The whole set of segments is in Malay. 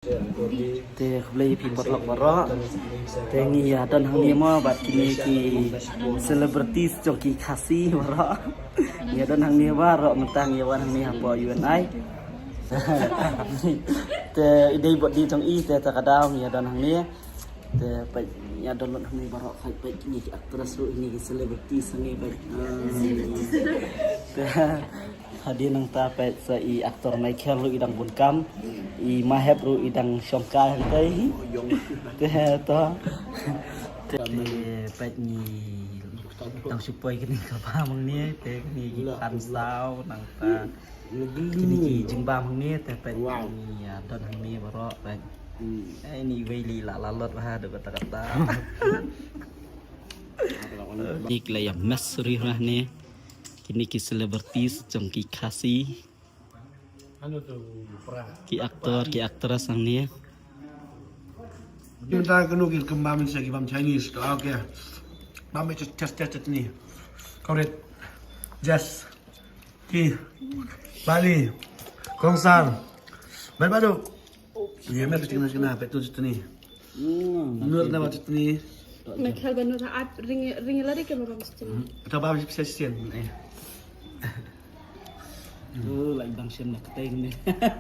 Teh beli pipot lok barok. Teh ngia dan hang ni mo bat kini ki selebritis joki kasih barok. Ngia dan hang ni barok mentang ngia wan hang ni apa UNI. Teh ide buat di tong i teh takadau ngia dan hang ni. Teh pai ngia dan hang ni barok kai pai kini ki aktris ru ini ki selebritis hang ni pai. Teh hadir nang ta pai sa i aktor Michael ru idang bunkam. I mahep ru idang syongkal hantai teh to teh pet ni tang supoi kini kapa mang ni teh ni kan sao nang ta kini ki jingba mang ni teh pet ni ya don hang ni baro pet ni weili la lalot ha de kata-kata ni klay masri rah ni kini ki selebritis jongki kasih ki aktor ki aktris sang ni kita kenu kembang bisa kembang Chinese kalau oke bam just ni kau lihat just ki Bali Kongsang baru ya mereka kena betul ni nur nama ni Michael banu saat ring lari ke bawah masjid. atau bam bisa sian lại bằng xem là cái tên này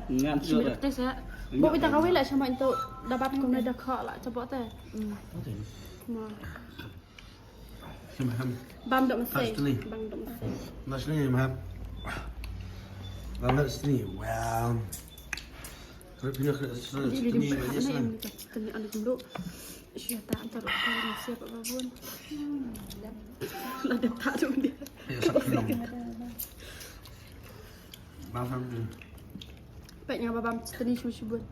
ngan chưa Được thế sẽ bộ người ta có với lại cho mọi tội đã bắt cùng này được họ lại cho bỏ tè băm động xe băm động xe Mas ni maham bam ni wow kalau punya jadi di mana yang tadi anak dulu siapa antar orang siapa pun ada tak tu dia Bang baiknya babam tadi cuma buat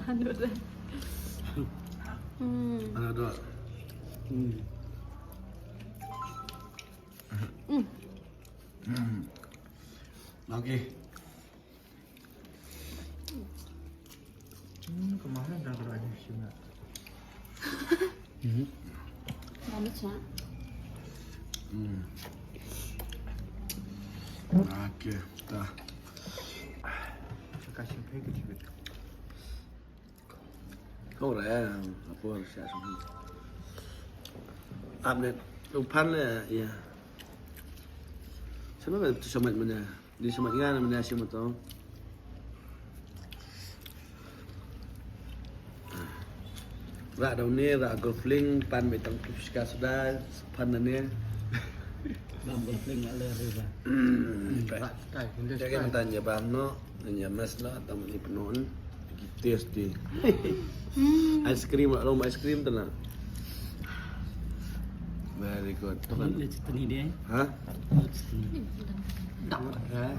aduh ada dua oke kemana dah berani sih nak Banyak sih. Oke, dah. Kasih pergi ke sini. Kau dah apa harus saya sini. Update, lupa lah ya. Siapa tu semat mana? Di semat kan mana siapa tu? Rak daun ni, rak golfling, pan metang kiska sudah, pan ni. làm bật lên ngã lơ rồi và Jadi kan tanya bang no, tanya mas lah, tamu ni penon, tes di. Ice cream, aroma ice cream tu lah. Very good. Tu kan? lên chữ này đi Hah? đậm ra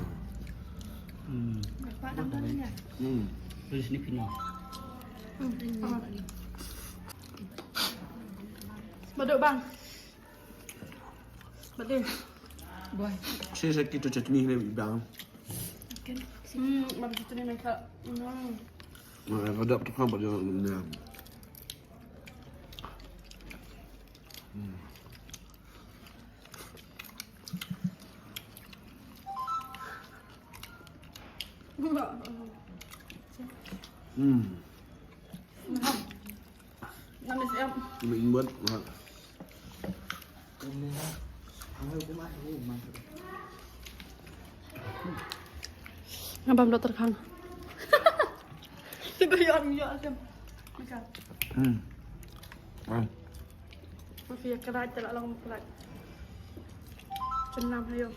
rồi sini pini Bắt đầu băng bắt đi boy Saya sakit tu chutney ni bang. băng chutney này thợ Ada tu kan pada ni. năm mươi em Mình buat. ngabam dokter Kang tiba yang xem macam masih kerat tak long kerat cenam ayo